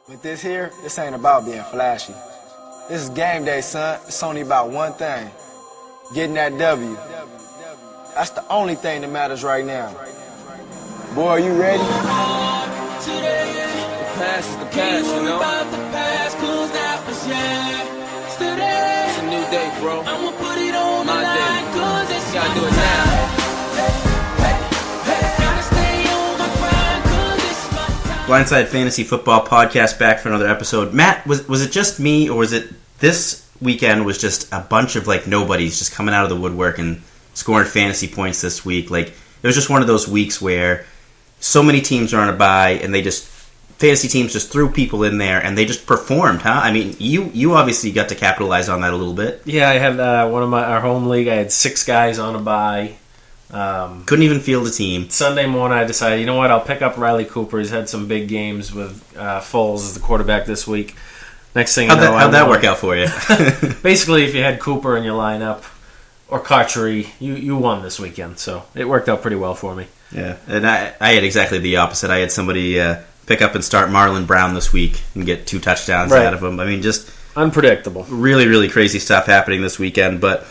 With this here, this ain't about being flashy. This is game day, son. It's only about one thing. Getting that W. That's the only thing that matters right now. Boy, are you ready? The past is the past, you know? It's a new day, bro. My day. Gotta do it now. Blindside Fantasy Football Podcast back for another episode. Matt, was it just me, or was it this weekend was just a bunch of nobodies just coming out of the woodwork and scoring fantasy points this week? It was just one of those weeks where so many teams are on a bye and fantasy teams just threw people in there and they just performed, huh? I mean, you obviously got to capitalize on that a little bit. Yeah, I had our home league. I had 6 guys on a bye. Couldn't even field a team. Sunday morning, I decided, you know what? I'll pick up Riley Cooper. He's had some big games with Foles as the quarterback this week. Next thing you know, how'd that work out for you? Basically, if you had Cooper in your lineup or Carchery, you won this weekend. So it worked out pretty well for me. Yeah, and I had exactly the opposite. I had somebody pick up and start Marlon Brown this week and get 2 touchdowns out of him. I mean, just unpredictable. Really, really crazy stuff happening this weekend. But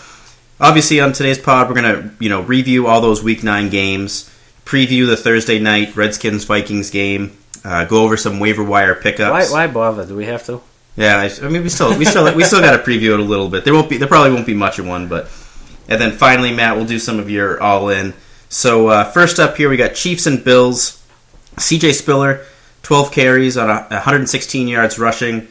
obviously, on today's pod, we're gonna review all those Week 9 games, preview the Thursday night Redskins-Vikings game, go over some waiver wire pickups. Why bother? Do we have to? Yeah, I mean we still got to preview it a little bit. There probably won't be much of one, and then finally, Matt, we'll do some of your all in. So first up here, we got Chiefs and Bills. C.J. Spiller, 12 carries on 116 yards rushing,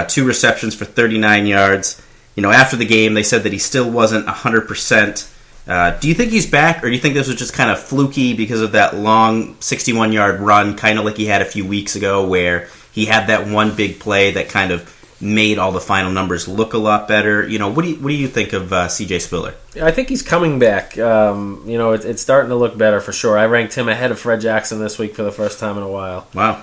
2 receptions for 39 yards. After the game, they said that he still wasn't 100%. Do you think he's back, or do you think this was just kind of fluky because of that long 61-yard run, kind of like he had a few weeks ago, where he had that one big play that kind of made all the final numbers look a lot better? What do you think of C.J. Spiller? I think he's coming back. It's starting to look better for sure. I ranked him ahead of Fred Jackson this week for the first time in a while. Wow.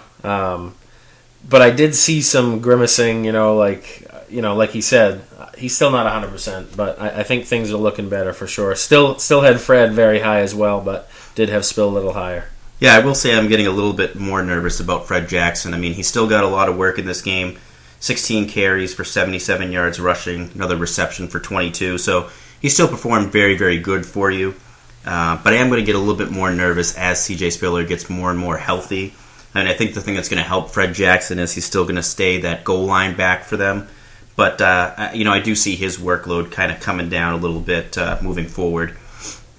But I did see some grimacing, like he said, he's still not 100%, but I think things are looking better for sure. Still had Fred very high as well, but did have Spill a little higher. Yeah, I will say I'm getting a little bit more nervous about Fred Jackson. I mean, he's still got a lot of work in this game. 16 carries for 77 yards rushing, another reception for 22. So he still performed very, very good for you. But I am going to get a little bit more nervous as C.J. Spiller gets more and more healthy. And I think the thing that's going to help Fred Jackson is he's still going to stay that goal line back for them. But, I do see his workload kind of coming down a little bit moving forward.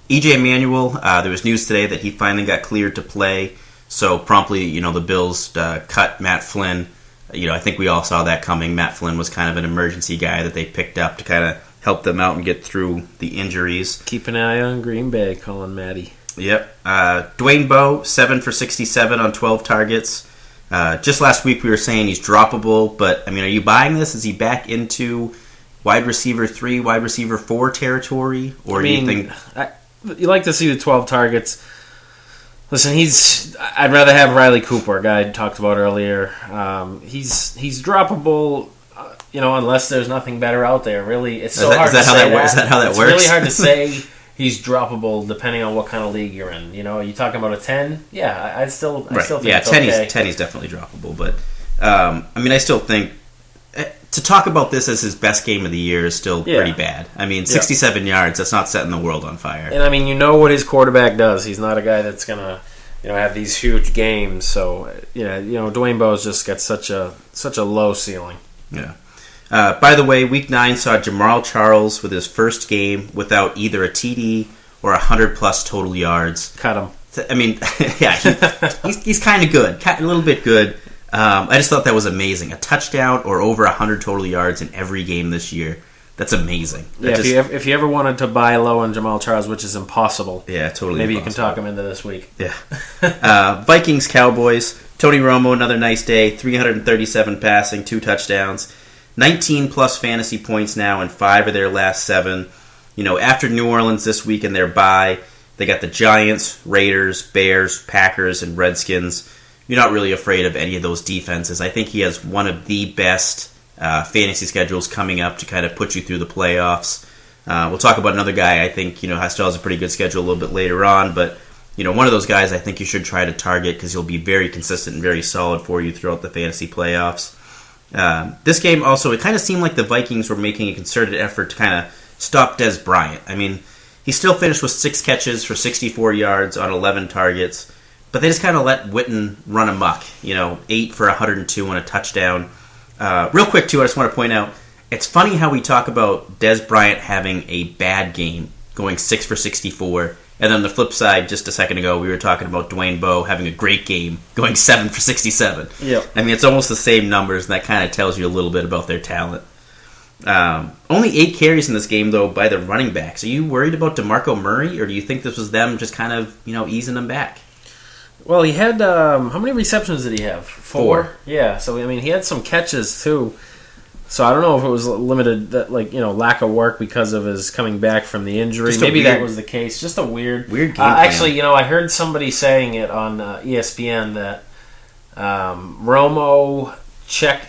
E.J. Manuel, there was news today that he finally got cleared to play. So promptly, the Bills cut Matt Flynn. I think we all saw that coming. Matt Flynn was kind of an emergency guy that they picked up to kind of help them out and get through the injuries. Keep an eye on Green Bay, calling Matty. Yep. Dwayne Bowe, 7 for 67 on 12 targets. Just last week we were saying he's droppable, but, I mean, are you buying this? Is he back into wide receiver 3, wide receiver 4 territory? Or do you think... You like to see the 12 targets. Listen, I'd rather have Riley Cooper, a guy I talked about earlier. He's droppable, unless there's nothing better out there. Really, it's so hard to say. Is that how that it's works? It's really hard to say he's droppable depending on what kind of league you're in. Are you talking about a 10? Yeah, I still think it's okay. 10 is definitely droppable. But, I still think... To talk about this as his best game of the year is still pretty bad. 67 yards, that's not setting the world on fire. And, what his quarterback does. He's not a guy that's going to, have these huge games. So, Dwayne Bowe's just got such a low ceiling. Yeah. By the way, Week 9 saw Jamaal Charles with his first game without either a TD or 100-plus total yards. Cut him. He's kind of good, a little bit good. I just thought that was amazing. A touchdown or over 100 total yards in every game this year. That's amazing. If you ever wanted to buy low on Jamaal Charles, which is impossible, totally. Maybe you can talk him into this week. Yeah. Vikings, Cowboys. Tony Romo, another nice day. 337 passing, 2 touchdowns. 19-plus fantasy points now in 5 of their last 7. After New Orleans this week and their bye, they got the Giants, Raiders, Bears, Packers, and Redskins. You're not really afraid of any of those defenses. I think he has one of the best fantasy schedules coming up to kind of put you through the playoffs. We'll talk about another guy I think still has a pretty good schedule a little bit later on, but one of those guys I think you should try to target because he'll be very consistent and very solid for you throughout the fantasy playoffs. This game also, it kind of seemed like the Vikings were making a concerted effort to kind of stop Des Bryant. I mean, he still finished with 6 catches for 64 yards on 11 targets, but they just kind of let Witten run amok. 8 for 102 and a touchdown. Real quick, too, I just want to point out, it's funny how we talk about Des Bryant having a bad game, going 6 for 64, and then on the flip side, just a second ago, we were talking about Dwayne Bowe having a great game, going 7 for 67. Yep. I mean, it's almost the same numbers, and that kind of tells you a little bit about their talent. Only 8 carries in this game, though, by the running backs. Are you worried about DeMarco Murray, or do you think this was them just kind of, easing them back? Well, he had, how many receptions did he have? 4. Yeah, so, I mean, he had some catches, too. So I don't know if it was limited, lack of work because of his coming back from the injury. Maybe that was the case. Just a weird game plan. Actually, I heard somebody saying it on ESPN that Romo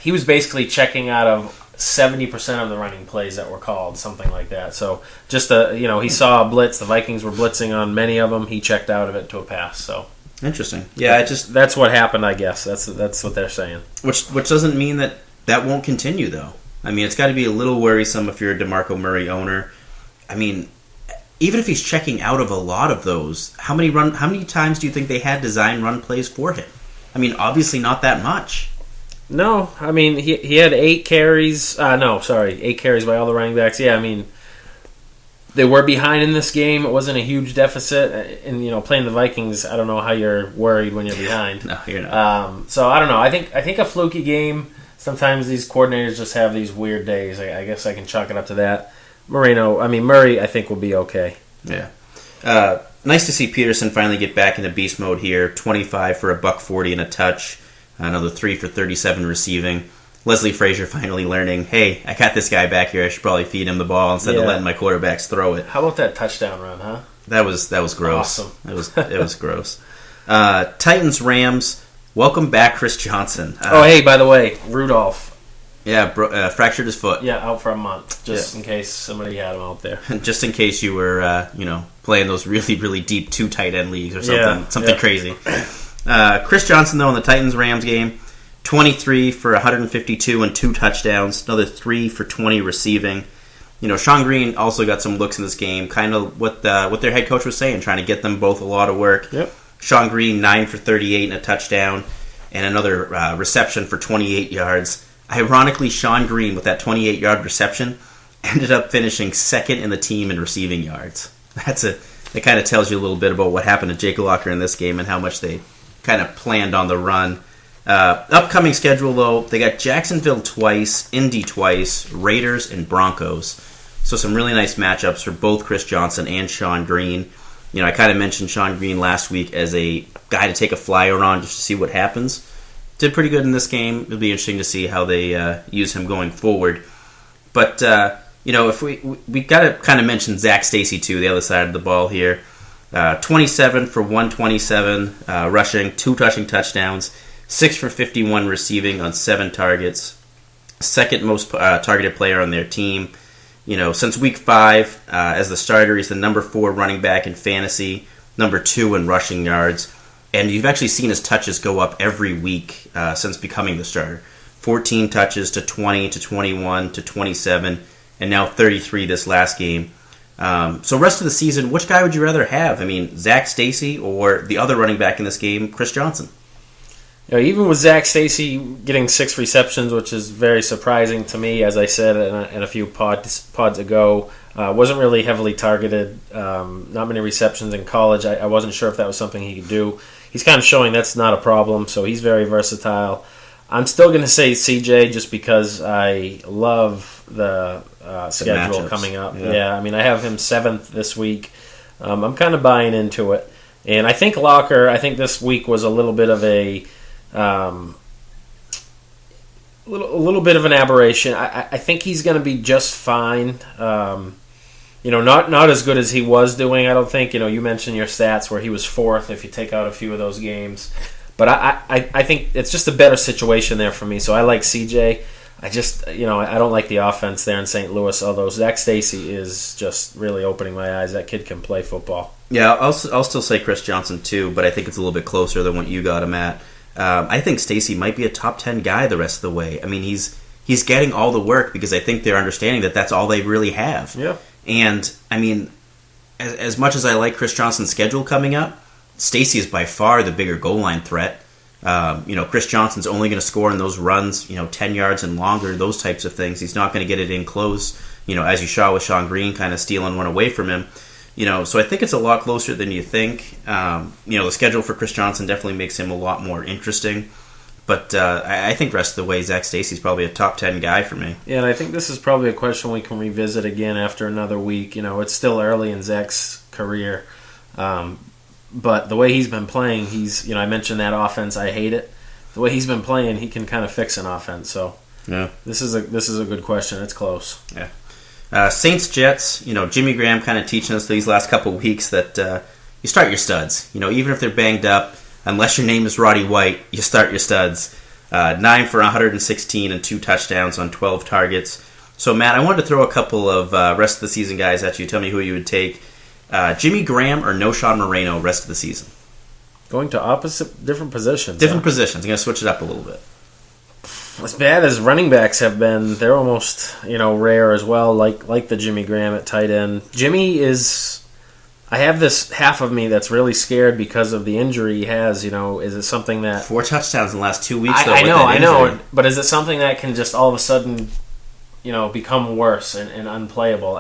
he was basically checking out of 70% of the running plays that were called, something like that. So just he saw a blitz. The Vikings were blitzing on many of them. He checked out of it to a pass. So interesting. Yeah, that's what happened. I guess that's what they're saying. Which doesn't mean that won't continue, though. I mean, it's got to be a little worrisome if you're a DeMarco Murray owner. I mean, even if he's checking out of a lot of those, how many times do you think they had design run plays for him? I mean, obviously not that much. No, I mean, he had 8 carries. 8 carries by all the running backs. Yeah, I mean, they were behind in this game. It wasn't a huge deficit. And, playing the Vikings, I don't know how you're worried when you're behind. No, you're not. So, I don't know. I think a fluky game. Sometimes these coordinators just have these weird days. I guess I can chalk it up to that. Murray, I think, will be okay. Yeah. Nice to see Peterson finally get back into beast mode here. 25 for $140 and a touch. Another 3 for 37 receiving. Leslie Frazier finally learning, hey, I got this guy back here. I should probably feed him the ball instead of letting my quarterbacks throw it. How about that touchdown run, huh? That was gross. Awesome. It was gross. Titans Rams. Welcome back, Chris Johnson. Hey, by the way, Rudolph. Yeah, fractured his foot. Yeah, out for a month, just in case somebody had him out there. Just in case you were, playing those really, really deep 2 tight end leagues or something crazy. Chris Johnson, though, in the Titans-Rams game, 23 for 152 and 2 touchdowns, another 3 for 20 receiving. Sean Green also got some looks in this game, kind of what their head coach was saying, trying to get them both a lot of work. Yep. Sean Green, 9 for 38 and a touchdown, and another reception for 28 yards. Ironically, Sean Green, with that 28-yard reception, ended up finishing second in the team in receiving yards. That kind of tells you a little bit about what happened to Jake Locker in this game and how much they kind of planned on the run. Upcoming schedule, though, they got Jacksonville twice, Indy twice, Raiders, and Broncos. So some really nice matchups for both Chris Johnson and Sean Green. I kind of mentioned Sean Green last week as a guy to take a flyer on just to see what happens. Did pretty good in this game. It'll be interesting to see how they use him going forward. But, if we got to kind of mention Zach Stacy, too, the other side of the ball here. 27 for 127 rushing, 2 rushing touchdowns, 6 for 51 receiving on 7 targets. Second most targeted player on their team. Since week 5, as the starter, he's the number 4 running back in fantasy, number 2 in rushing yards. And you've actually seen his touches go up every week since becoming the starter. 14 touches to 20 to 21 to 27, and now 33 this last game. So rest of the season, which guy would you rather have? I mean, Zach Stacy or the other running back in this game, Chris Johnson? Even with Zach Stacy getting 6 receptions, which is very surprising to me, as I said in a few pods ago, wasn't really heavily targeted. Not many receptions in college. I wasn't sure if that was something he could do. He's kind of showing that's not a problem, so he's very versatile. I'm still going to say CJ just because I love the schedule matchups coming up. Yeah, I have him 7th this week. I'm kind of buying into it. And I think Locker, this week was a little bit of a little bit of an aberration. I think he's going to be just fine. Not as good as he was doing, I don't think. You mentioned your stats where he was 4th if you take out a few of those games. But I think it's just a better situation there for me. So I like CJ. I just, I don't like the offense there in St. Louis, although Zach Stacy is just really opening my eyes. That kid can play football. Yeah, I'll still say Chris Johnson too, but I think it's a little bit closer than what you got him at. I think Stacy might be a top 10 guy the rest of the way. I mean, he's getting all the work because I think they're understanding that that's all they really have. Yeah. And, I mean, as much as I like Chris Johnson's schedule coming up, Stacy is by far the bigger goal line threat. Chris Johnson's only going to score in those runs, 10 yards and longer, those types of things. He's not going to get it in close, as you saw with Sean Green kind of stealing one away from him. So I think it's a lot closer than you think. The schedule for Chris Johnson definitely makes him a lot more interesting. But I think the rest of the way, Zach Stacy's probably a top 10 guy for me. Yeah, and I think this is probably a question we can revisit again after another week. It's still early in Zach's career. But the way he's been playing, I mentioned that offense, I hate it. The way he's been playing, he can kind of fix an offense. So yeah, this is a good question. It's close. Yeah. Saints Jets. Jimmy Graham kind of teaching us these last couple of weeks that you start your studs. Even if they're banged up, unless your name is Roddy White, you start your studs. 9 for 116 and 2 touchdowns on 12 targets. So Matt, I wanted to throw a couple of rest of the season guys at you. Tell me who you would take. Jimmy Graham or Noshawn Moreno rest of the season? Going to different positions. Different positions. I'm going to switch it up a little bit. As bad as running backs have been, they're almost rare as well. Like the Jimmy Graham at tight end. Jimmy is. I have this half of me that's really scared because of the injury he has. Is it something that 4 touchdowns in the last 2 weeks? I know. But is it something that can just all of a sudden, become worse and unplayable?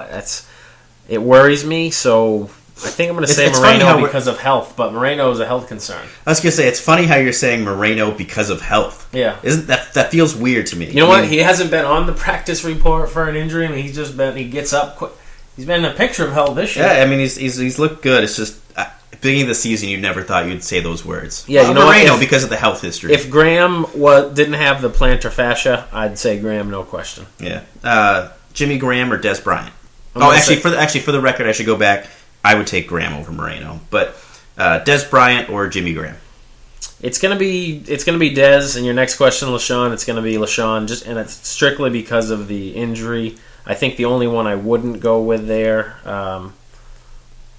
It worries me, so I think I'm going to say Moreno because of health, but Moreno is a health concern. I was going to say, it's funny how you're saying Moreno because of health. Yeah. Isn't that feels weird to me. You know what? He hasn't been on the practice report for an injury. I mean, he gets up quick. He's been in a picture of health this year. Yeah, I mean, he's looked good. It's just, beginning of the season, you never thought you'd say those words. Yeah, Moreno because of the health history. If Graham didn't have the plantar fascia, I'd say Graham, no question. Yeah. Jimmy Graham or Des Bryant? For the record, I should go back. I would take Graham over Moreno, but Des Bryant or Jimmy Graham. It's gonna be Des. And your next question, LaShawn, it's gonna be LaShawn. And it's strictly because of the injury. I think the only one I wouldn't go with there.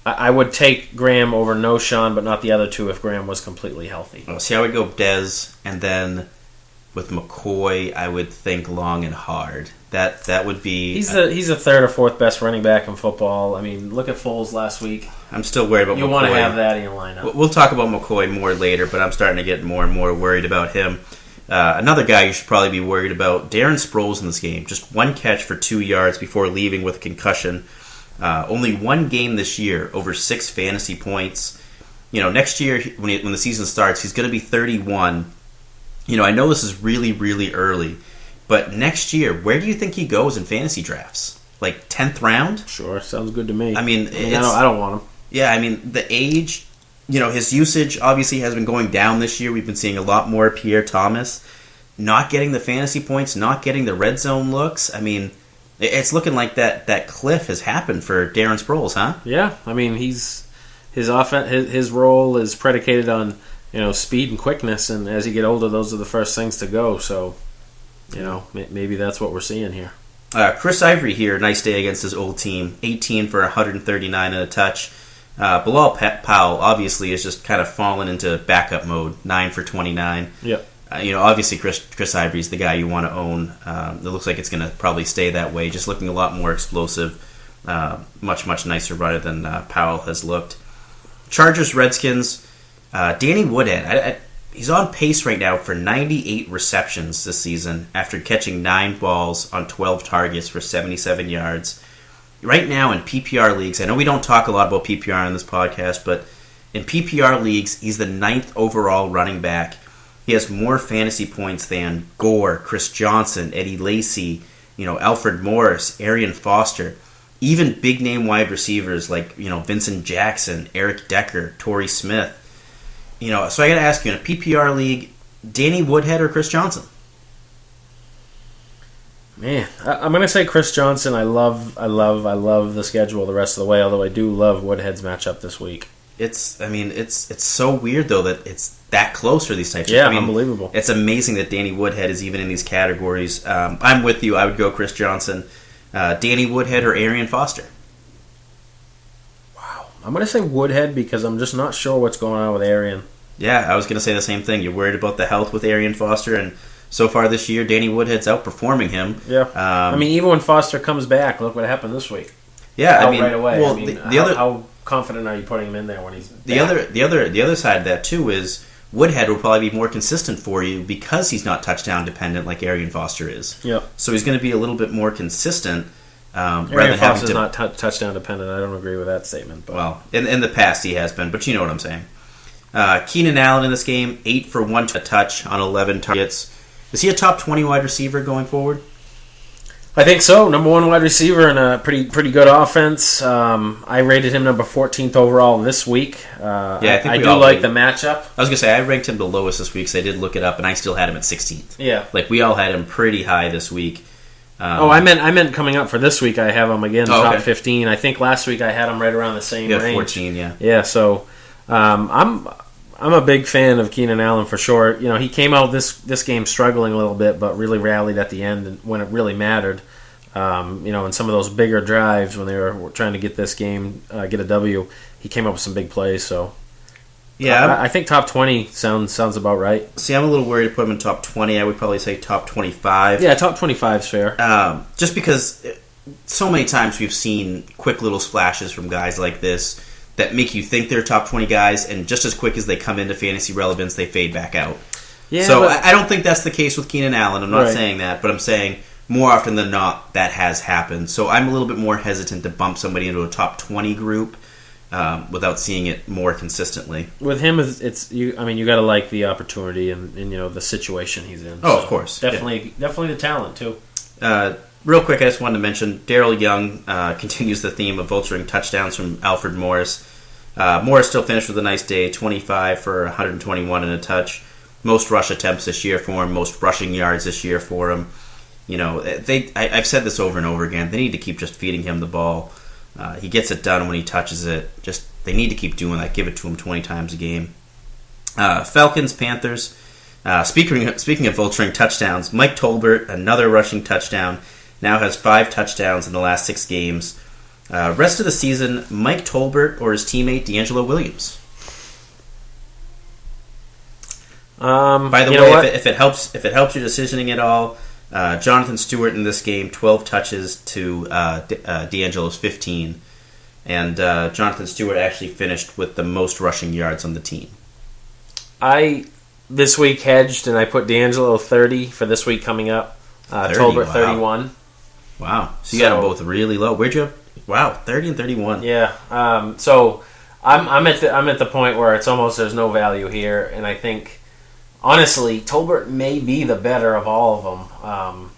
I would take Graham over Noshawn, but not the other two if Graham was completely healthy. Oh, see, I would go Des, and then with McCoy, I would think long and hard. That would be. He's the third or fourth best running back in football. I mean, look at Foles last week. I'm still worried about McCoy. You want to have that in your lineup. We'll talk about McCoy more later, but I'm starting to get more and more worried about him. Another guy you should probably be worried about, Darren Sproles in this game. Just 1 catch for 2 yards before leaving with a concussion. Only 1 game this year, over 6 fantasy points. Next year, when the season starts, he's going to be 31. I know this is really, really early, but next year, where do you think he goes in fantasy drafts? Like 10th round? Sure, sounds good to me. I mean, I don't want him. Yeah, I mean, the age, his usage obviously has been going down this year. We've been seeing a lot more Pierre Thomas. Not getting the fantasy points, not getting the red zone looks. I mean, it's looking like that cliff has happened for Darren Sproles, huh? Yeah, I mean, his role is predicated on speed and quickness, and as you get older, those are the first things to go. So, maybe that's what we're seeing here. Chris Ivory here, nice day against his old team. 18 for 139 and a touch. Bilal Powell obviously is just kind of fallen into backup mode. 9 for 29. Yep. Obviously Chris Ivory's the guy you want to own. It looks like it's going to probably stay that way. Just looking a lot more explosive. Much nicer runner than Powell has looked. Chargers Redskins. Danny Woodhead. He's on pace right now for 98 receptions this season after catching 9 balls on 12 targets for 77 yards. Right now in PPR leagues, I know we don't talk a lot about PPR on this podcast, but in PPR leagues, he's the 9th overall running back. He has more fantasy points than Gore, Chris Johnson, Eddie Lacy, Alfred Morris, Arian Foster, even big-name wide receivers like, Vincent Jackson, Eric Decker, Torrey Smith. So I got to ask you, in a PPR league, Danny Woodhead or Chris Johnson? Man, I'm going to say Chris Johnson. I love the schedule the rest of the way, although I do love Woodhead's matchup this week. It's so weird, though, that it's that close for these types of things. Yeah, unbelievable. It's amazing that Danny Woodhead is even in these categories. I'm with you. I would go Chris Johnson. Danny Woodhead or Arian Foster? Wow. I'm going to say Woodhead because I'm just not sure what's going on with Arian. Yeah, I was going to say the same thing. You're worried about the health with Arian Foster, and so far this year, Danny Woodhead's outperforming him. Yeah. I mean, even when Foster comes back, look what happened this week. Yeah, I mean, right away. Well, I mean, how confident are you putting him in there when he's back? The other side of that too is Woodhead will probably be more consistent for you because he's not touchdown dependent like Arian Foster is. Yep. So he's going to be a little bit more consistent. Arian Foster's not touchdown dependent. I don't agree with that statement. But. Well, in the past he has been, but you know what I'm saying. Keenan Allen in this game, 8 for 1 touch on 11 targets. Is he a top 20 wide receiver going forward? I think so. Number 1 wide receiver and a pretty good offense. I rated him number 14th overall this week. I do like the matchup. I was going to say, I ranked him the lowest this week because I did look it up, and I still had him at 16th. Yeah. Like, we all had him pretty high this week. I meant coming up for this week. I have him again, top 15. I think last week I had him right around the same range. 14, yeah. Yeah, so I'm a big fan of Keenan Allen for sure. You know, he came out this game struggling a little bit, but really rallied at the end when it really mattered. In some of those bigger drives when they were trying to get this game, get a W, he came up with some big plays. So, yeah, I think top 20 sounds about right. See, I'm a little worried to put him in top 20. I would probably say top 25. Yeah, top 25 is fair. Just because so many times we've seen quick little splashes from guys like this that make you think they're top 20 guys, and just as quick as they come into fantasy relevance, they fade back out. Yeah, so I don't think that's the case with Keenan Allen. I'm not saying that, but I'm saying more often than not that has happened. So I'm a little bit more hesitant to bump somebody into a top 20 group without seeing it more consistently. With him, you got to like the opportunity and the situation he's in. Oh, so of course, definitely the talent too. Real quick, I just wanted to mention Daryl Young continues the theme of vulturing touchdowns from Alfred Morris. Morris still finished with a nice day, 25 for 121 and a touch. Most rush attempts this year for him, most rushing yards this year for him. I've said this over and over again. They need to keep just feeding him the ball. He gets it done when he touches it. They need to keep doing that. Give it to him 20 times a game. Falcons, Panthers. Speaking of vulturing touchdowns, Mike Tolbert, another rushing touchdown, now has 5 touchdowns in the last 6 games. Rest of the season, Mike Tolbert or his teammate DeAngelo Williams. By the way, if it helps your decisioning at all, Jonathan Stewart in this game, 12 touches to DeAngelo's 15, and Jonathan Stewart actually finished with the most rushing yards on the team. I this week hedged and I put DeAngelo 30 for this week coming up. Tolbert 31. Wow. So you got them both really low. Where'd you have? Wow, 30 and 31. Yeah. So I'm at the point where it's almost there's no value here, and I think honestly Tolbert may be the better of all of them.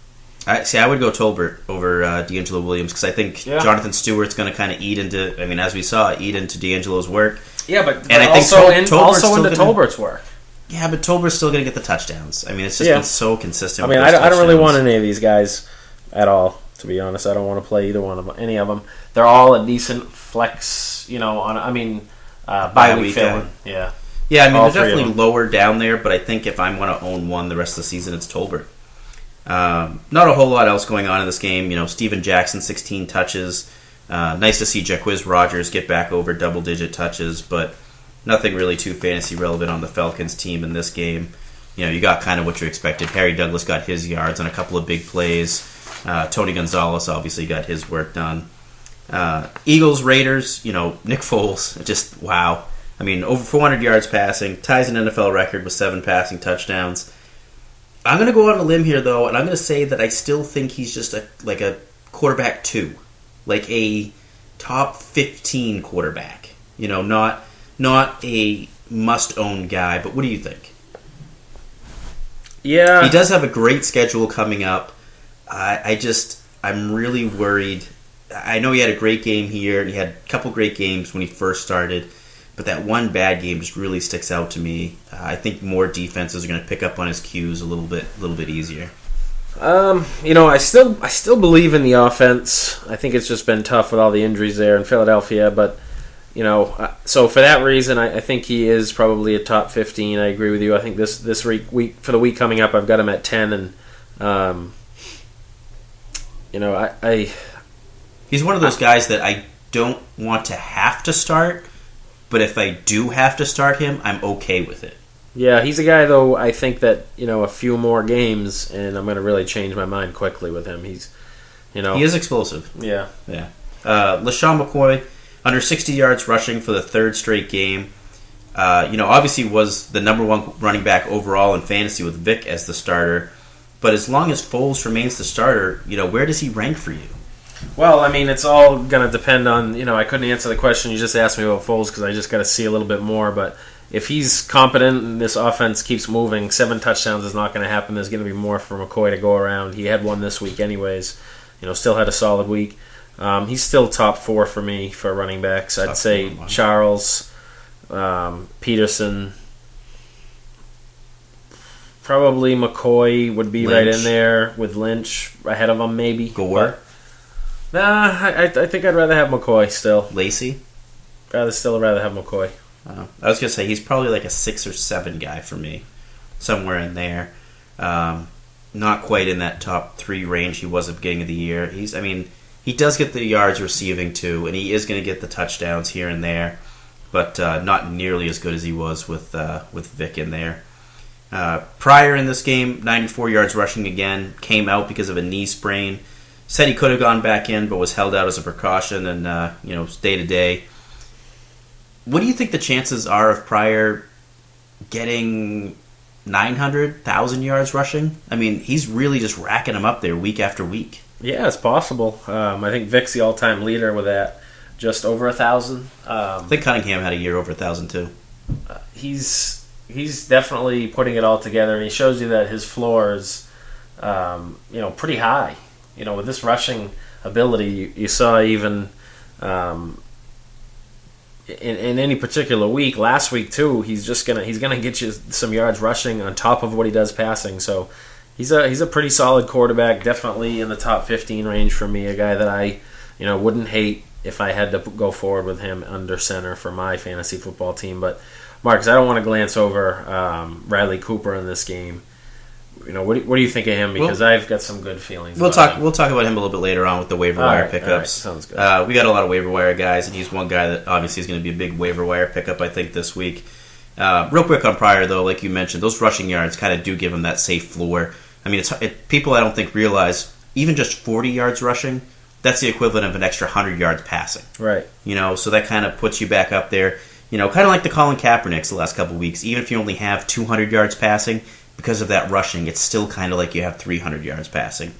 I would go Tolbert over DeAngelo Williams because I think Jonathan Stewart's going to kind of eat into DeAngelo's work. Yeah, but and I think also into Tolbert's work. Yeah, but Tolbert's still going to get the touchdowns. I mean, it's just been so consistent. I mean, I don't really want any of these guys at all. To be honest, I don't want to play either one of them. Any of them. They're all a decent flex. Bye week filling. Yeah. Yeah, I mean, they're definitely lower down there. But I think if I want to own one the rest of the season, it's Tolbert. Not a whole lot else going on in this game. Steven Jackson, 16 touches. Nice to see Jacquizz Rodgers get back over double-digit touches, but nothing really too fantasy relevant on the Falcons team in this game. You got kind of what you expected. Harry Douglas got his yards on a couple of big plays. Tony Gonzalez obviously got his work done. Eagles, Raiders, Nick Foles, just wow. I mean, over 400 yards passing, ties an NFL record with 7 passing touchdowns. I'm going to go out on a limb here, though, and I'm going to say that I still think he's just a quarterback 2. Like a top 15 quarterback. Not a must-own guy, but what do you think? Yeah. He does have a great schedule coming up. I'm really worried. I know he had a great game here, and he had a couple great games when he first started, but that one bad game just really sticks out to me. I think more defenses are going to pick up on his cues a little bit easier. I still believe in the offense. I think it's just been tough with all the injuries there in Philadelphia, but so for that reason, I think he is probably a top 15. I agree with you. I think this week for the week coming up, I've got him at 10, and I he's one of those guys that I don't want to have to start, but if I do have to start him, I'm okay with it. Yeah, he's a guy, though, I think that, a few more games, and I'm going to really change my mind quickly with him. He's, He is explosive. Yeah. Yeah. LaShawn McCoy, under 60 yards rushing for the third straight game. Obviously was the number one running back overall in fantasy with Vic as the starter. But as long as Foles remains the starter, where does he rank for you? Well, it's all going to depend on, I couldn't answer the question you just asked me about Foles because I just got to see a little bit more, but if he's competent and this offense keeps moving, 7 touchdowns is not going to happen. There's going to be more for McCoy to go around. He had one this week anyways. Still had a solid week. He's still top 4 for me for running backs. I'd say Charles, Peterson, probably McCoy would be right in there with Lynch ahead of him maybe. Gore? I think I'd rather have McCoy still. Lacey? Rather have McCoy. I was going to say, he's probably like a 6 or 7 guy for me. Somewhere in there. Not quite in that top 3 range he was at the beginning of the year. He does get the yards receiving too, and he is going to get the touchdowns here and there, but not nearly as good as he was with Vic in there. Pryor in this game, 94 yards rushing again, came out because of a knee sprain. Said he could have gone back in, but was held out as a precaution, and day to day. What do you think the chances are of Pryor getting 900, 1,000 yards rushing? He's really just racking them up there week after week. Yeah, it's possible. I think Vic's the all-time leader with that, just over 1,000. I think Cunningham had a year over 1,000 too. He's definitely putting it all together, and he shows you that his floor is, pretty high. With this rushing ability, you saw even in any particular week, last week too, he's gonna get you some yards rushing on top of what he does passing. So he's a pretty solid quarterback, definitely in the top 15 range for me. A guy that I wouldn't hate if I had to go forward with him under center for my fantasy football team. But Marcus, I don't want to glance over Riley Cooper in this game. What do you think of him? Because I've got some good feelings. We'll talk about him a little bit later on with the waiver wire pickups. All right, sounds good. We got a lot of waiver wire guys, and he's one guy that obviously is going to be a big waiver wire pickup, I think, this week. Real quick on Pryor, though, like you mentioned, those rushing yards kind of do give him that safe floor. People I don't think realize even just 40 yards rushing, that's the equivalent of an extra 100 yards passing. Right. So that kind of puts you back up there. Kind of like the Colin Kaepernicks the last couple of weeks. Even if you only have 200 yards passing, because of that rushing, it's still kind of like you have 300 yards passing.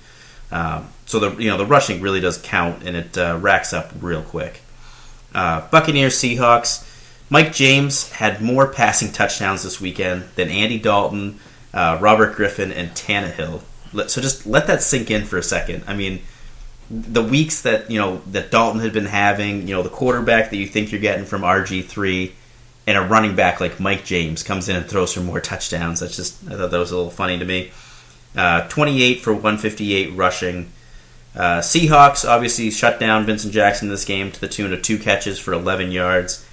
So the rushing really does count, and it racks up real quick. Buccaneers, Seahawks. Mike James had more passing touchdowns this weekend than Andy Dalton, Robert Griffin, and Tannehill. So just let that sink in for a second. The weeks that that Dalton had been having, the quarterback that you think you're getting from RG3, and a running back like Mike James comes in and throws for more touchdowns. I thought that was a little funny to me. 28 for 158 rushing. Seahawks obviously shut down Vincent Jackson in this game to the tune of 2 catches for 11 yards.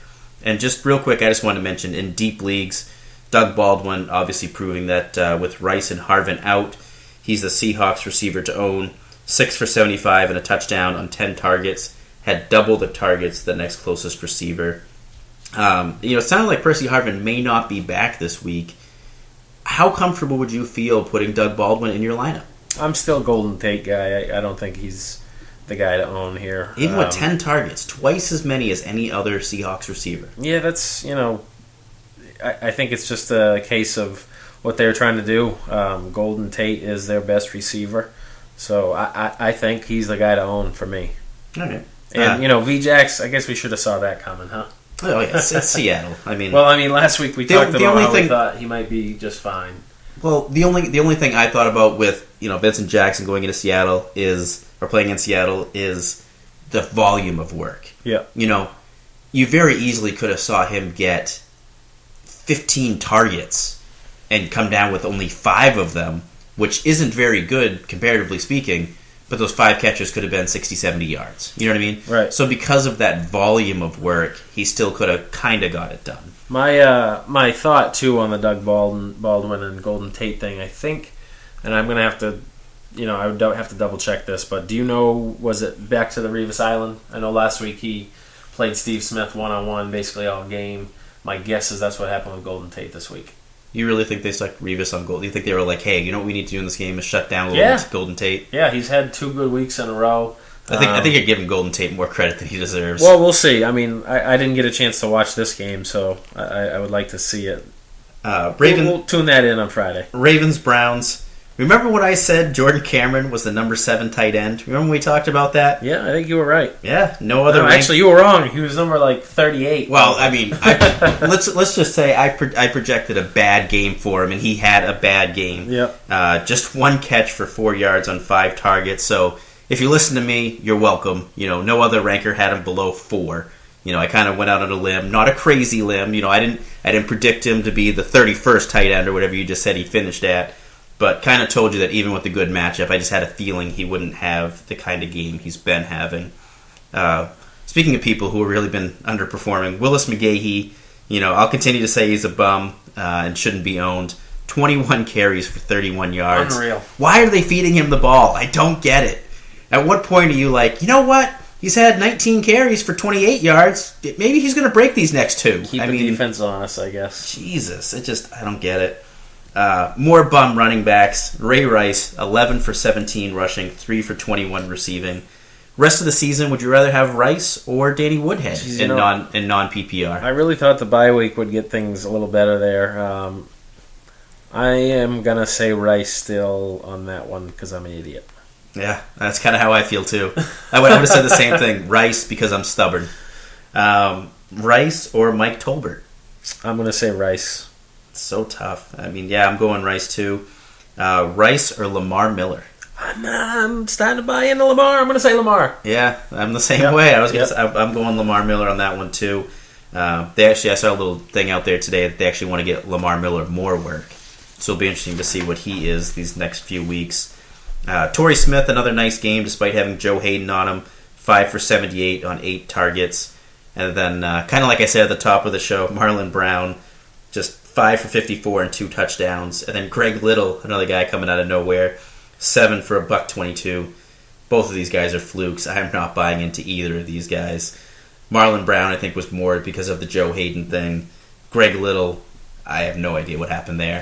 And just real quick, I just wanted to mention in deep leagues, Doug Baldwin obviously proving that with Rice and Harvin out, he's the Seahawks receiver to own. 6 for 75 and a touchdown on 10 targets. Had double the targets the next closest receiver. It sounded like Percy Harvin may not be back this week. How comfortable would you feel putting Doug Baldwin in your lineup? I'm still Golden Tate guy. I don't think he's the guy to own here. Even with 10 targets, twice as many as any other Seahawks receiver. Yeah, that's, I think it's just a case of what they're trying to do. Golden Tate is their best receiver. So I think he's the guy to own for me. Okay. And, VJax, I guess we should have saw that coming, huh? Oh, yeah, it's Seattle. Last week we talked about how we thought he might be just fine. Well, the only thing I thought about with Vincent Jackson going into Seattle playing in Seattle is the volume of work. Yeah. You very easily could have saw him get 15 targets and come down with only 5 of them, which isn't very good comparatively speaking. But those 5 catches could have been 60, 70 yards. You know what I mean? Right. So because of that volume of work, he still could have kind of got it done. My thought, too, on the Doug Baldwin and Golden Tate thing, I think, and I'm going to have to I would have to double check this, but do you know, was it back to the Revis Island? I know last week he played Steve Smith one-on-one basically all game. My guess is that's what happened with Golden Tate this week. You really think they stuck Revis on goal? You think they were like, hey, you know what we need to do in this game is shut down a little bit Golden Tate? Yeah, he's had 2 good weeks in a row. I think you're giving Golden Tate more credit than he deserves. Well, we'll see. I mean, I didn't get a chance to watch this game, so I would like to see it. We'll tune that in on Friday. Ravens, Browns. Remember when I said Jordan Cameron was the number 7 tight end? Remember when we talked about that? Yeah, I think you were right. Yeah, no other. Actually, you were wrong. He was number 38. Well, I mean, let's just say I projected a bad game for him, and he had a bad game. Yep. Just 1 catch for 4 yards on 5 targets. So if you listen to me, you're welcome. No other ranker had him below 4. I kind of went out on a limb, not a crazy limb. I didn't predict him to be the 31st tight end or whatever you just said he finished at. But kind of told you that even with the good matchup, I just had a feeling he wouldn't have the kind of game he's been having. Speaking of people who have really been underperforming, Willis McGahee, I'll continue to say he's a bum and shouldn't be owned. 21 carries for 31 yards. Unreal. Why are they feeding him the ball? I don't get it. At what point are you like, you know what? He's had 19 carries for 28 yards. Maybe he's going to break these next 2. Keep the defense honest, I guess. Jesus, I don't get it. More bum running backs. Ray Rice, 11 for 17 rushing, 3 for 21 receiving. Rest of the season, would you rather have Rice or Danny Woodhead in non-PPR? I really thought the bye week would get things a little better there. I am going to say Rice still on that one because I'm an idiot. Yeah, that's kind of how I feel too. I would have said the same thing. Rice because I'm stubborn. Rice or Mike Tolbert? I'm going to say Rice. So tough. I mean, yeah, I'm going Rice too. Rice or Lamar Miller? I'm starting to buy into Lamar. I'm going to say Lamar. Yeah, I'm the same way. I'm going Lamar Miller on that one too. I saw a little thing out there today that they actually want to get Lamar Miller more work. So it'll be interesting to see what he is these next few weeks. Torrey Smith, another nice game despite having Joe Hayden on him. 5 for 78 on 8 targets. And then, kind of like I said at the top of the show, Marlon Brown, just 5 for 54 and 2 touchdowns. And then Greg Little, another guy coming out of nowhere, 7 for $122. Both of these guys are flukes. I'm not buying into either of these guys. Marlon Brown, I think, was more because of the Joe Hayden thing. Greg Little, I have no idea what happened there.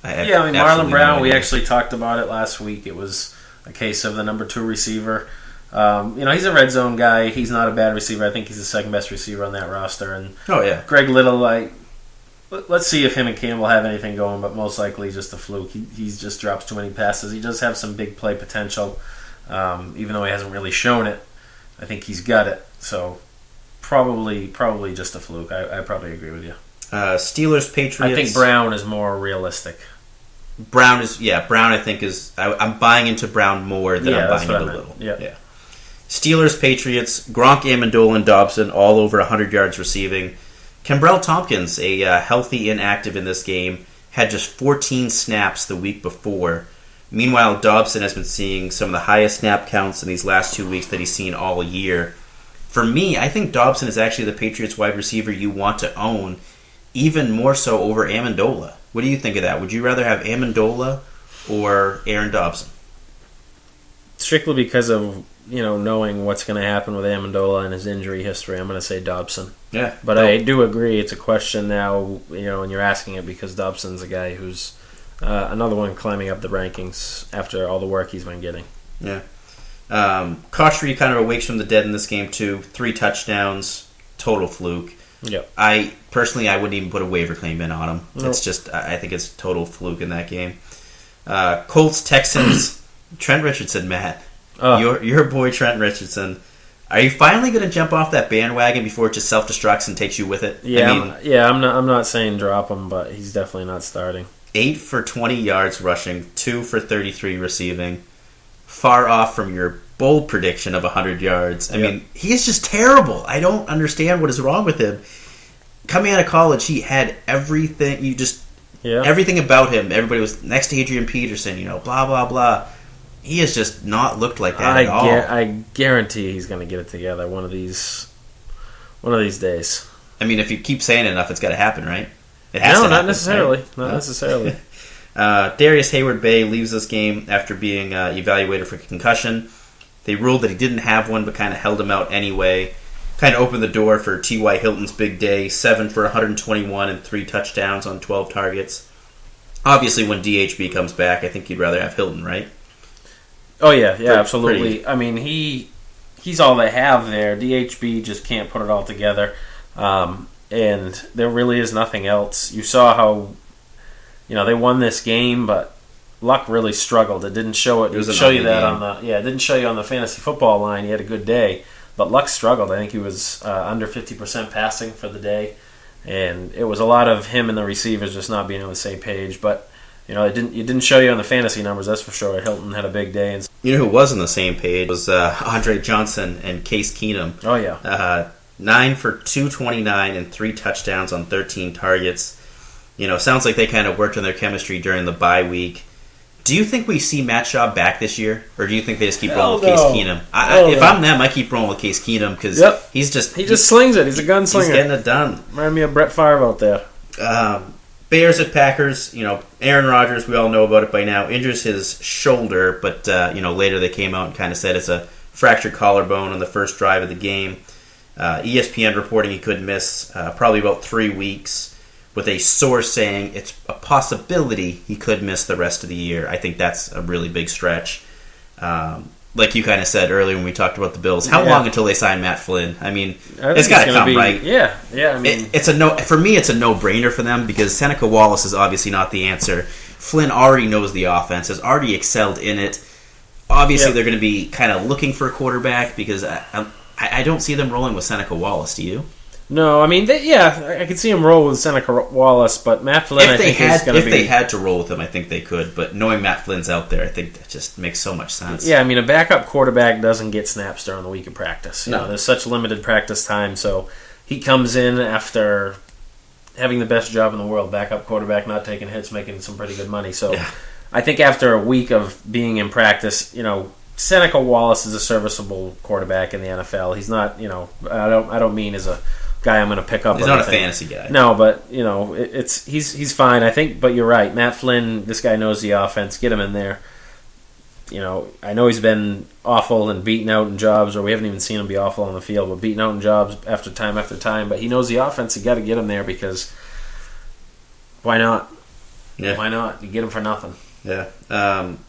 Marlon Brown, we actually talked about it last week. It was a case of the number 2 receiver. He's a red zone guy. He's not a bad receiver. I think he's the second best receiver on that roster. And Greg Little, let's see if him and Campbell have anything going, but most likely just a fluke. He just drops too many passes. He does have some big play potential, even though he hasn't really shown it. I think he's got it. So probably just a fluke. I probably agree with you. Steelers, Patriots. I think Brown is more realistic. Brown I think is. I'm buying into Brown more than I'm buying into Little. Yeah. Steelers, Patriots, Gronk, Amendola, and Dobson all over 100 yards receiving. Kembrell Tompkins, a healthy inactive in this game, had just 14 snaps the week before. Meanwhile, Dobson has been seeing some of the highest snap counts in these last 2 weeks that he's seen all year. For me, I think Dobson is actually the Patriots wide receiver you want to own, even more so over Amendola. What do you think of that? Would you rather have Amendola or Aaron Dobson? Strictly because of knowing what's going to happen with Amendola and his injury history, I'm going to say Dobson. Yeah. But I do agree it's a question now, when you're asking it, because Dobson's a guy who's another one climbing up the rankings after all the work he's been getting. Yeah. Koshery kind of awakes from the dead in this game, too. 3 touchdowns, total fluke. Yep. I wouldn't even put a waiver claim in on him. Nope. It's just, I think it's total fluke in that game. Colts, Texans, Trent Richardson, Matt. Your boy Trent Richardson. Are you finally going to jump off that bandwagon before it just self-destructs and takes you with it? Yeah, I'm not saying drop him, but he's definitely not starting. 8 for 20 yards rushing, 2 for 33 receiving. Far off from your bold prediction of 100 yards. I mean, he is just terrible. I don't understand what is wrong with him. Coming out of college, he had everything. Everything about him. Everybody was next to Adrian Peterson, blah, blah, blah. He has just not looked like that at all. I guarantee he's going to get it together one of these days. I mean, if you keep saying it enough, it's got to happen, right? It has to not happen, necessarily. right? Not necessarily. Darius Hayward-Bay leaves this game after being evaluated for concussion. They ruled that he didn't have one, but kind of held him out anyway. Kind of opened the door for T.Y. Hilton's big day, 7 for 121 and 3 touchdowns on 12 targets. Obviously, when DHB comes back, I think you'd rather have Hilton, right? Oh, yeah, absolutely. I mean, he's all they have there. DHB just can't put it all together. And there really is nothing else. You saw how, they won this game, but Luck really struggled. It didn't show it. It didn't show you that game. It didn't show you on the fantasy football line. He had a good day, but Luck struggled. I think he was under 50% passing for the day, and it was a lot of him and the receivers just not being on the same page. But it didn't show you on the fantasy numbers, that's for sure. Hilton had a big day. And you know who was on the same page was Andre Johnson and Case Keenum. Oh yeah, 9 for 229 and 3 touchdowns on 13 targets. Sounds like they kind of worked on their chemistry during the bye week. Do you think we see Matt Schaub back this year, or do you think they just keep rolling with Case Keenum? If I'm them, I keep rolling with Case Keenum because he just slings it. He's a gunslinger. He's getting it done. Remind me of Brett Favre out there. Bears at Packers. Aaron Rodgers, we all know about it by now, injures his shoulder, but later they came out and kind of said it's a fractured collarbone on the first drive of the game. ESPN reporting he could miss probably about 3 weeks, with a source saying it's a possibility he could miss the rest of the year. I think that's a really big stretch. Like you kind of said earlier when we talked about the Bills, how long until they sign Matt Flynn? I mean, it's got to come, right? Yeah. I mean, it's a no for me. It's a no-brainer for them because Seneca Wallace is obviously not the answer. Flynn already knows the offense, has already excelled in it. Obviously, they're going to be kind of looking for a quarterback because I don't see them rolling with Seneca Wallace. Do you? No, I mean, I could see him roll with Seneca Wallace, but Matt Flynn, if they had to roll with him, I think they could. But knowing Matt Flynn's out there, I think that just makes so much sense. Yeah, I mean, a backup quarterback doesn't get snaps during the week of practice. No. There's such limited practice time, so he comes in after having the best job in the world, backup quarterback, not taking hits, making some pretty good money. So I think after a week of being in practice, Seneca Wallace is a serviceable quarterback in the NFL. He's not, I don't mean as a guy I'm going to pick up. He's not a fantasy guy. No, but he's fine, I think. But you're right, Matt Flynn. This guy knows the offense. Get him in there. I know he's been awful and beaten out in jobs, or we haven't even seen him be awful on the field, but beaten out in jobs after time. But he knows the offense. You got to get him there because why not? Yeah. Why not? You get him for nothing. Yeah.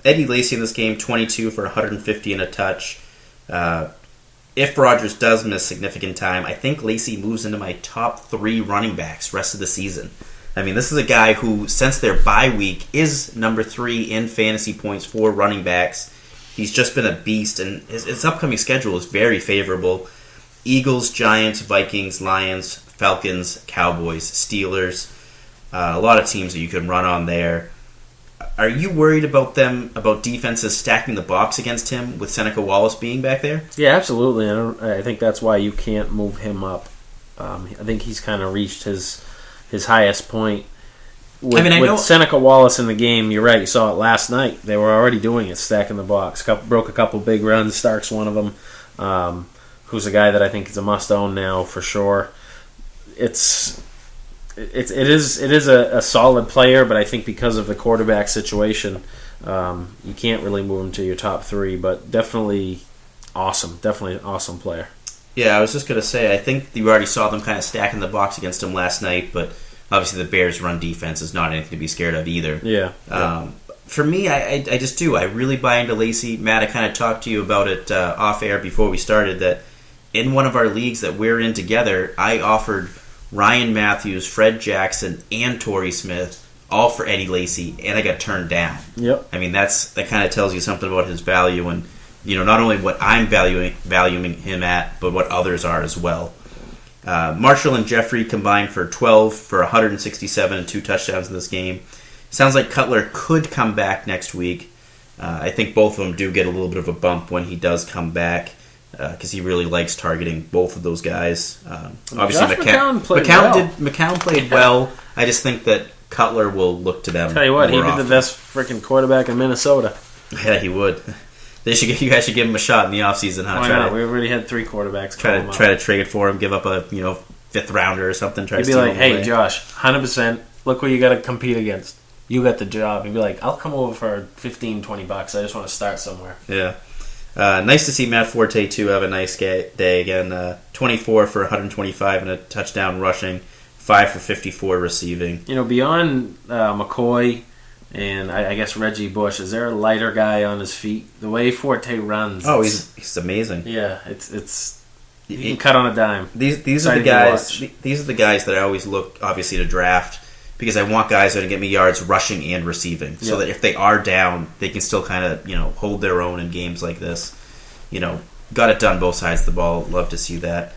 Eddie Lacy in this game, 22 for 150 and a touch. If Rodgers does miss significant time, I think Lacy moves into my top 3 running backs rest of the season. I mean, this is a guy who, since their bye week, is number 3 in fantasy points for running backs. He's just been a beast, and his upcoming schedule is very favorable. Eagles, Giants, Vikings, Lions, Falcons, Cowboys, Steelers. A lot of teams that you can run on there. Are you worried about defenses stacking the box against him with Seneca Wallace being back there? Yeah, absolutely. I think that's why you can't move him up. I think he's kind of reached his highest point. With Seneca Wallace in the game, you're right. You saw it last night. They were already doing it, stacking the box. Broke a couple big runs. Stark's one of them. Who's a guy that I think is a must-own now for sure. It is a solid player, but I think because of the quarterback situation, you can't really move him to your top 3. But definitely an awesome player. Yeah, I was just going to say, I think you already saw them kind of stacking the box against him last night, but obviously the Bears' run defense is not anything to be scared of either. Yeah. For me, I just do. I really buy into Lacy. Matt, I kind of talked to you about it off air before we started, that in one of our leagues that we're in together, I offered Ryan Matthews, Fred Jackson, and Torrey Smith, all for Eddie Lacy, and I got turned down. Yep. I mean, that kind of tells you something about his value, and not only what I'm valuing him at, but what others are as well. Marshall and Jeffrey combined for 12 for 167 and 2 touchdowns in this game. Sounds like Cutler could come back next week. I think both of them do get a little bit of a bump when he does come back, because he really likes targeting both of those guys. Obviously, McCown played well. I just think that Cutler will look to them. Tell you what, he'd be often. the best freaking quarterback in Minnesota. Yeah, he would. You guys should give him a shot in the offseason. Why not? We already had 3 quarterbacks. Try to trade for him, give up a 5th rounder or something. He'd be like, hey, Josh, 100%. Look who you got to compete against. you got the job. You'd be like, I'll come over for $15-20. I just want to start somewhere. Yeah. Nice to see Matt Forte, too, have a nice day again. 24 for 125 and a touchdown rushing, 5 for 54 receiving. Beyond McCoy and I guess Reggie Bush, is there a lighter guy on his feet? The way Forte runs. Oh, he's amazing. Yeah, it's you can cut on a dime. These are the guys. These are the guys that I always look, obviously, to draft because I want guys that are going to get me yards rushing and receiving, so that if they are down, they can still kind of hold their own in games like this. Got it done both sides of the ball. Love to see that.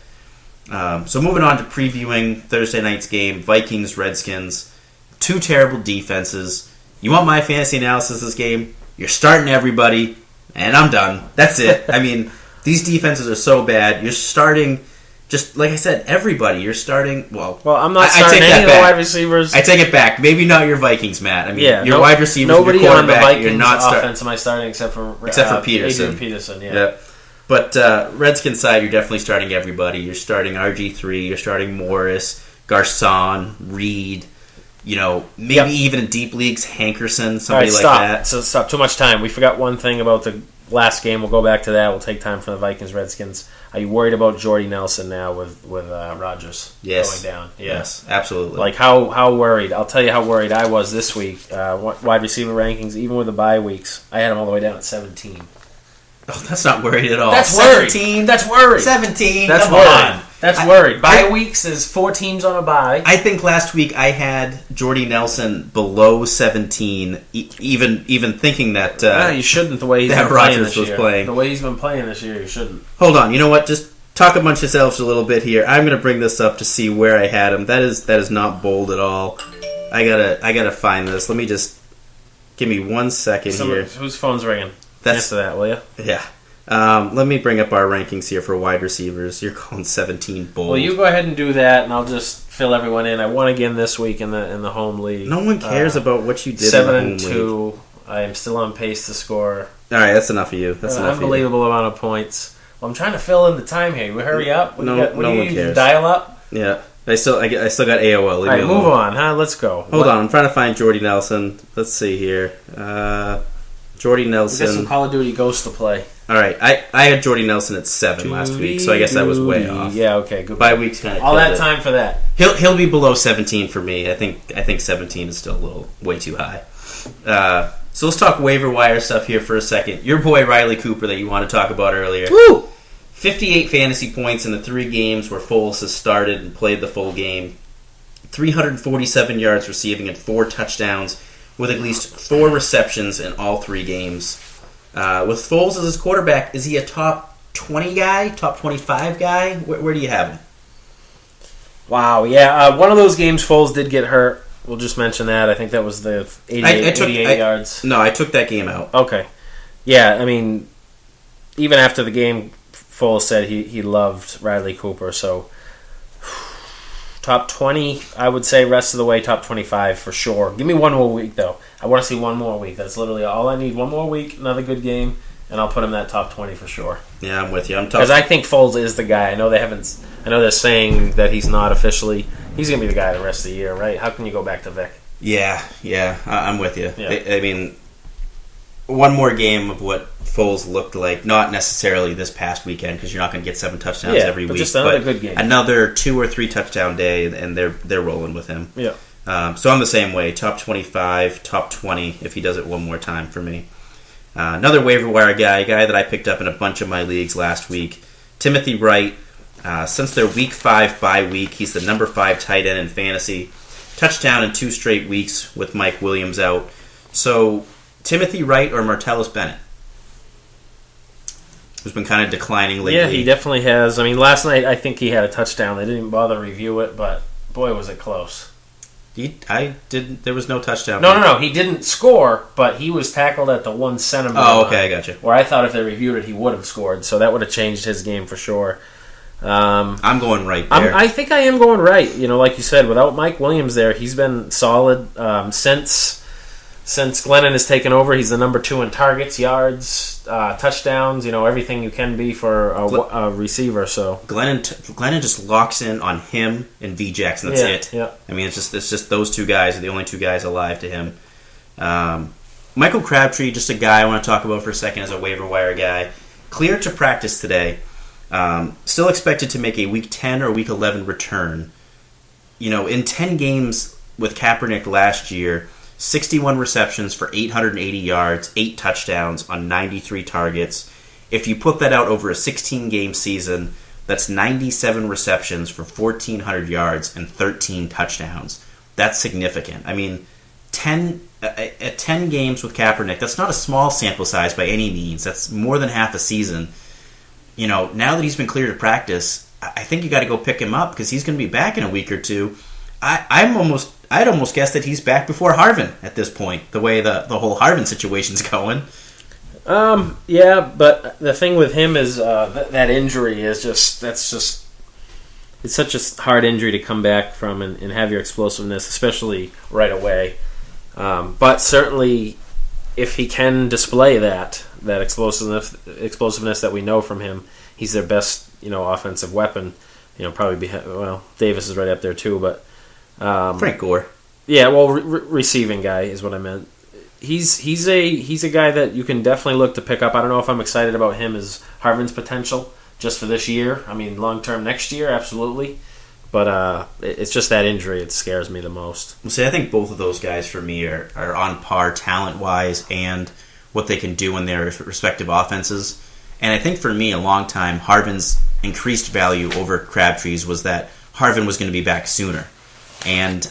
So moving on to previewing Thursday night's game, Vikings Redskins. Two terrible defenses. You want my fantasy analysis of this game? You're starting everybody, and I'm done. That's it. I mean, these defenses are so bad. You're starting, just like I said, everybody. You're starting, well I'm not starting any of the wide receivers. I take it back. Maybe not your Vikings, Matt. I mean, yeah, your wide receivers, nobody your on the quarterback, Vikings you're not offense am I starting except for Peterson. Adrian Peterson, yeah. Yep. But Redskins side, you're definitely starting everybody. You're starting RG3. You're starting Morris, Garcon, Reed. Maybe even in deep leagues, Hankerson, somebody like that. So stop. Too much time. We forgot one thing about the last game. We'll go back to that. We'll take time for the Vikings Redskins. Are you worried about Jordy Nelson now with Rodgers going down? Yeah. Yes, absolutely. Like how worried? I'll tell you how worried I was this week. Wide receiver rankings, even with the bye weeks, I had him all the way down at 17. Oh, that's not worried at all. That's 17? Worried. That's worried. 17? That's Come worried. on. That's worried. Bye weeks is 4 teams on a bye. I think last week I had Jordy Nelson below 17, even thinking that you shouldn't. The way he's that been playing Rodgers this was year. playing. The way he's been playing this year, you shouldn't. Hold on. You know what? Just talk amongst yourselves a little bit here. I'm going to bring this up to see where I had him. That is not bold at all. I gotta find this. Let me just give me 1 second here. Whose phone's ringing? Answer that, will you? Yeah. Let me bring up our rankings here for wide receivers. You're calling 17 bold. Well, you go ahead and do that, and I'll just fill everyone in. I won again this week in the home league. No one cares about what you did in the home league. 7-2. I am still on pace to score. All right, that's enough of you. That's enough unbelievable amount of points. Well, I'm trying to fill in the time here. You hurry up. No one cares. Dial up. Yeah, I still got AOL. All right, move on. Let's go. Hold on, I'm trying to find Jordy Nelson. Let's see here. Jordy Nelson. We got some Call of Duty Ghost to play. All right, I had Jordy Nelson at 7 last week, so I guess I was way off. Yeah, okay, good. Bye weeks kind of all that time for that. He'll be below 17 for me. I think 17 is still a little way too high. So let's talk waiver wire stuff here for a second. Your boy Riley Cooper that you want to talk about earlier. Woo! 58 fantasy points in the 3 games where Foles has started and played the full game. 347 yards receiving and 4 touchdowns with at least 4 receptions in all 3 games. With Foles as his quarterback, is he a top 20 guy, top 25 guy? Where do you have him? Wow, yeah. One of those games Foles did get hurt. We'll just mention that. I think that was the 88 yards. No, I took that game out. Okay. Yeah, I mean, even after the game, Foles said he loved Riley Cooper, so top 20, I would say rest of the way, top 25 for sure. Give me one more week, though. I want to see one more week. That's literally all I need. One more week, another good game, and I'll put him in that top 20 for sure. Yeah, I'm with you. Because I think Foles is the guy. I know they're saying that he's not officially. He's going to be the guy the rest of the year, right? How can you go back to Vic? Yeah, I'm with you. Yeah. I mean, one more game of what Foles looked like, not necessarily this past weekend, because you're not going to get 7 touchdowns every week. Just another good game. Another 2 or 3 touchdown day, and they're rolling with him. Yeah. So I'm the same way. Top 25, top 20, if he does it one more time for me. Another waiver wire guy, a guy that I picked up in a bunch of my leagues last week, Timothy Wright. Since their Week 5 bye week, he's the number 5 tight end in fantasy. Touchdown in 2 straight weeks with Mike Williams out. So, Timothy Wright or Martellus Bennett? Who's been kind of declining lately. Yeah, he definitely has. I mean, last night I think he had a touchdown. They didn't even bother to review it, but boy, was it close. There was no touchdown. No. He didn't score, but he was tackled at the 1 centimeter line. Oh, okay, I got you. Where I thought if they reviewed it, he would have scored. So that would have changed his game for sure. I'm going right there. I think I am going right. Like you said, without Mike Williams there, he's been solid since Glennon has taken over. He's the number 2 in targets, yards, touchdowns. Everything you can be for a receiver. So Glennon just locks in on him and V Jackson. That's it. Yeah. I mean, it's just those 2 guys are the only 2 guys alive to him. Michael Crabtree, just a guy I want to talk about for a second as a waiver wire guy. Cleared to practice today. Still expected to make a Week 10 or Week 11 return. In 10 games with Kaepernick last year, 61 receptions for 880 yards, 8 touchdowns on 93 targets. If you put that out over a 16-game season, that's 97 receptions for 1,400 yards and 13 touchdowns. That's significant. I mean, 10 games with Kaepernick, that's not a small sample size by any means. That's more than half a season. Now that he's been cleared to practice, I think you got to go pick him up because he's going to be back in a week or two. I'd almost guess that he's back before Harvin at this point, the way the whole Harvin situation's going. Yeah, but the thing with him is that injury is it's such a hard injury to come back from and have your explosiveness, especially right away. But certainly, if he can display that explosiveness that we know from him, he's their best offensive weapon. Probably Davis is right up there too, but Frank Gore. Yeah, well, receiving guy is what I meant. He's a guy that you can definitely look to pick up. I don't know if I'm excited about him as Harvin's potential just for this year. I mean, long term next year, absolutely. But it's just that injury. It scares me the most. See, I think both of those guys for me are on par talent-wise and what they can do in their respective offenses. And I think for me, a long time, Harvin's increased value over Crabtree's was that Harvin was going to be back sooner. And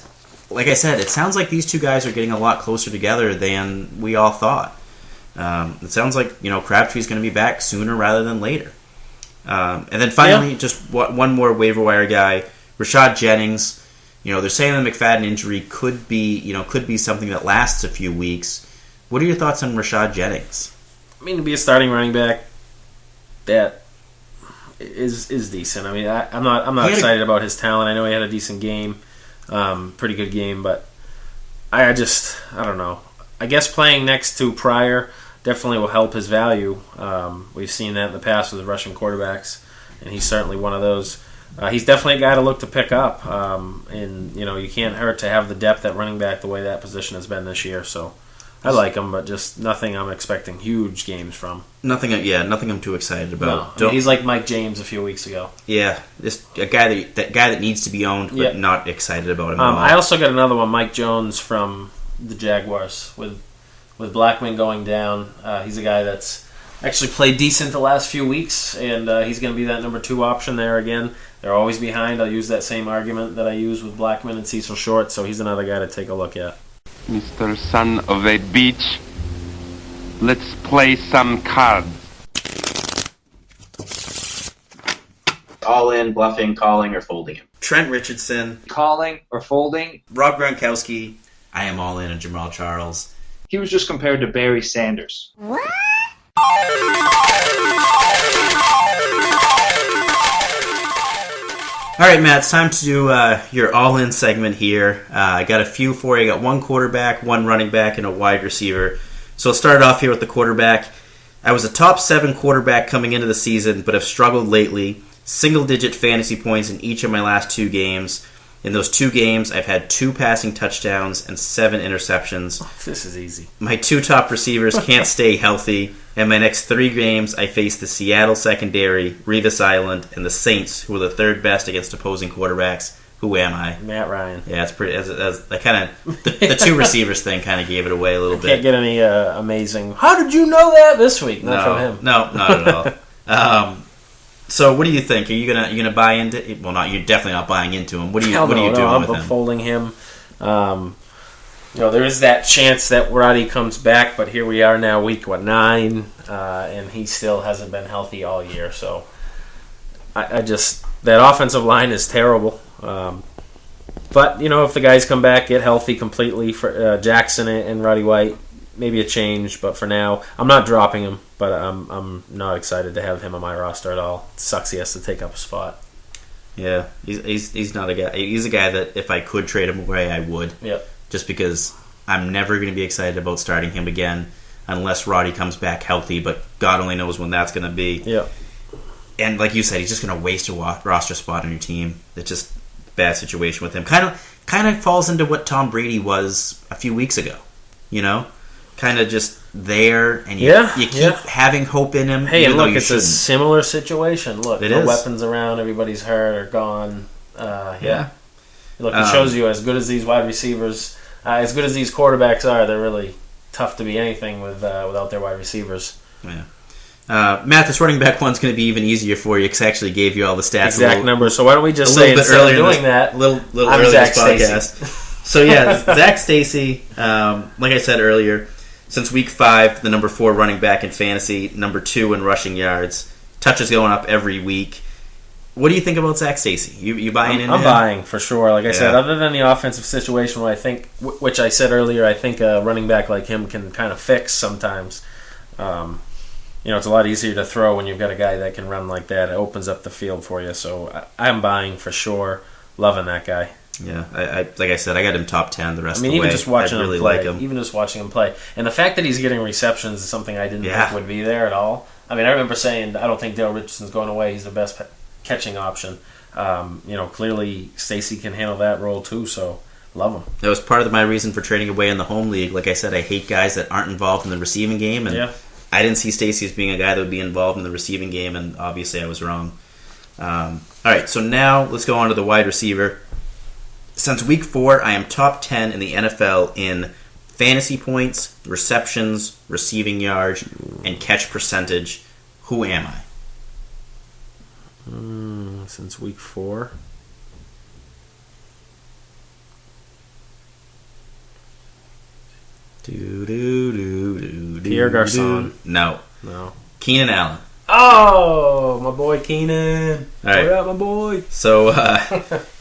like I said, it sounds like these two guys are getting a lot closer together than we all thought. It sounds like Crabtree's going to be back sooner rather than later. And then finally, just one more waiver wire guy, Rashad Jennings. They're saying the McFadden injury could be something that lasts a few weeks. What are your thoughts on Rashad Jennings? I mean, to be a starting running back, that is decent. I mean, I'm not excited about his talent. I know he had a decent game. Pretty good game, but I don't know. I guess playing next to Pryor definitely will help his value. We've seen that in the past with Russian quarterbacks, and he's certainly one of those. He's definitely a guy to look to pick up, and you can't hurt to have the depth at running back the way that position has been this year. So I like him, but just nothing I'm expecting huge games from. Nothing I'm too excited about. No, he's like Mike James a few weeks ago. Yeah, just a guy that needs to be owned, but not excited about him at all. I also got another one, Mike Jones from the Jaguars with Blackman going down. He's a guy that's actually played decent the last few weeks, and he's going to be that number 2 option there again. They're always behind. I'll use that same argument that I use with Blackman and Cecil Short, so he's another guy to take a look at. Mr. Son of a Beach, let's play some cards. All in, bluffing, calling, or folding him. Trent Richardson. Calling or folding. Rob Gronkowski. I am all in on Jamal Charles. He was just compared to Barry Sanders. All right, Matt, it's time to do your all-in segment here. I got a few for you. I got one quarterback, one running back, and a wide receiver. So let's start off here with the quarterback. I was a top 7 quarterback coming into the season, but have struggled lately. Single-digit fantasy points in each of my last 2 games. In those 2 games, I've had 2 passing touchdowns and 7 interceptions. Oh, this is easy. My 2 top receivers can't stay healthy. In my next 3 games, I face the Seattle secondary, Revis Island, and the Saints, who are the 3rd best against opposing quarterbacks. Who am I? Matt Ryan. Yeah, it's pretty. The 2 receivers thing kind of gave it away a little bit. Can't get any amazing. How did you know that this week? Not from him. No, not at all. So, what do you think? Are you gonna buy into? Well, not you're definitely not buying into him. What are you doing with him? I'm folding him. There is that chance that Roddy comes back, but here we are now, week 9, and he still hasn't been healthy all year. So, I just that offensive line is terrible. But if the guys come back, get healthy completely for Jackson and Roddy White, maybe a change. But for now, I'm not dropping him. But I'm not excited to have him on my roster at all. It sucks he has to take up a spot. Yeah, he's not a guy. He's a guy that if I could trade him away, I would. Yep. Just because I'm never going to be excited about starting him again unless Roddy comes back healthy. But God only knows when that's going to be. Yep. And like you said, he's just going to waste a roster spot on your team. It's just a bad situation with him. Kind of falls into what Tom Brady was a few weeks ago. kind of just there, and you keep having hope in him. Hey, and even though look, you it's shouldn't. a similar situation. Look, It no is. weapons around, everybody's hurt or gone. Yeah. Look, it shows you as good as these wide receivers, as good as these quarterbacks are, they're really tough to be anything without their wide receivers. Yeah. Matt, this running back one's going to be even easier for you because I actually gave you all the stats. Exact numbers. So why don't we just a say little bit instead of earlier doing that, a little I'm earlier Zach in this podcast. So yeah, Zach Stacy, like I said earlier, since week 5, the number 4 running back in fantasy, number 2 in rushing yards, touches going up every week. What do you think about Zach Stacy? You buying into him? I'm buying for sure. Like I said, other than the offensive situation, which I said earlier, I think a running back like him can kind of fix sometimes. It's a lot easier to throw when you've got a guy that can run like that. It opens up the field for you. So I'm buying for sure. Loving that guy. Yeah, like I said, I got him top 10 the rest of the way. Even just watching him play, like him. even just watching him play, and the fact that he's getting receptions is something I didn't think would be there at all. I mean, I remember saying I don't think Dale Richardson's going away. He's the best catching option. Clearly Stacy can handle that role too. So love him. That was part of my reason for trading away in the home league. Like I said, I hate guys that aren't involved in the receiving game, and I didn't see Stacy as being a guy that would be involved in the receiving game, and obviously I was wrong. All right, so now let's go on to the wide receiver. Since week 4, I am top 10 in the NFL in fantasy points, receptions, receiving yards, and catch percentage. Who am I? Since week 4. Pierre Garçon. No. No. Keenan Allen. Oh, my boy Keenan. All right. What up, my boy? So,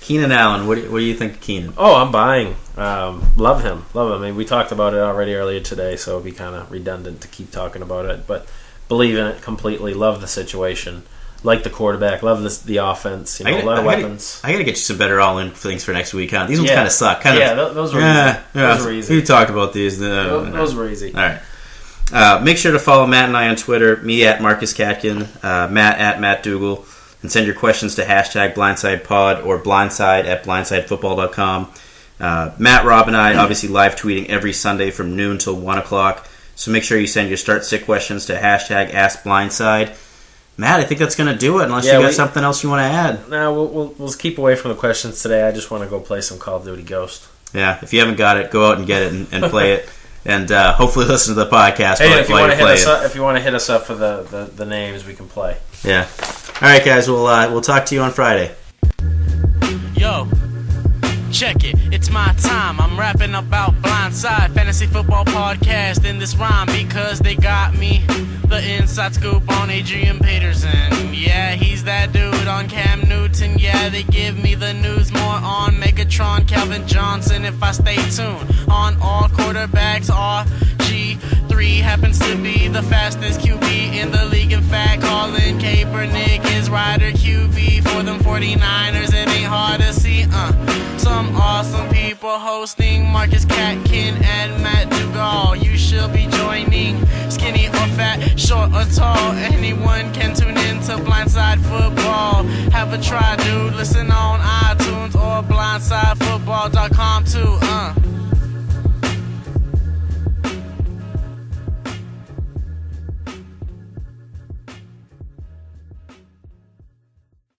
Keenan Allen, what do you think of Keenan? Oh, I'm buying. Love him. I mean, we talked about it already earlier today, so it'd be kind of redundant to keep talking about it. But believe in it completely. Love the situation. Like the quarterback. Love the offense. A lot of weapons. I got to get you some better all-in things for next week, huh? These ones kind of suck. Those were easy. Those were easy. We talked about these. Those were easy. All right. Make sure to follow Matt and I on Twitter, me at Marcus Katkin, Matt at Matt Dugal, and send your questions to #BlindsidePod or blindside@blindsidefootball.com. Matt, Rob, and I obviously live tweeting every Sunday from noon till 1 o'clock, so make sure you send your start-sit questions to #AskBlindside. Matt, I think that's going to do it, unless you got something else you want to add. No, we'll keep away from the questions today. I just want to go play some Call of Duty Ghost. Yeah, if you haven't got it, go out and get it and play it. And hopefully listen to the podcast if you want to hit us up for the names, we can play. Yeah. All right, guys. We'll talk to you on Friday. Yo, check it. It's my time. I'm rapping about Blindside Fantasy Football Podcast in this rhyme because they got me the inside scoop on Adrian Peterson. Yeah, he's that dude on Cam Newton. Yeah, they give me the news more on Megatron, Calvin Johnson if I stay tuned. On all quarterbacks, RG3 happens to be the fastest QB in the league. In fact, Colin Kaepernick is rider QB for them 49ers. It ain't hard to see, Some awesome people hosting Marcus Katkin and Matt Dugal. You should be joining. Skinny or fat, short or tall, anyone can tune in to Blindside Football. Have a try, dude. Listen on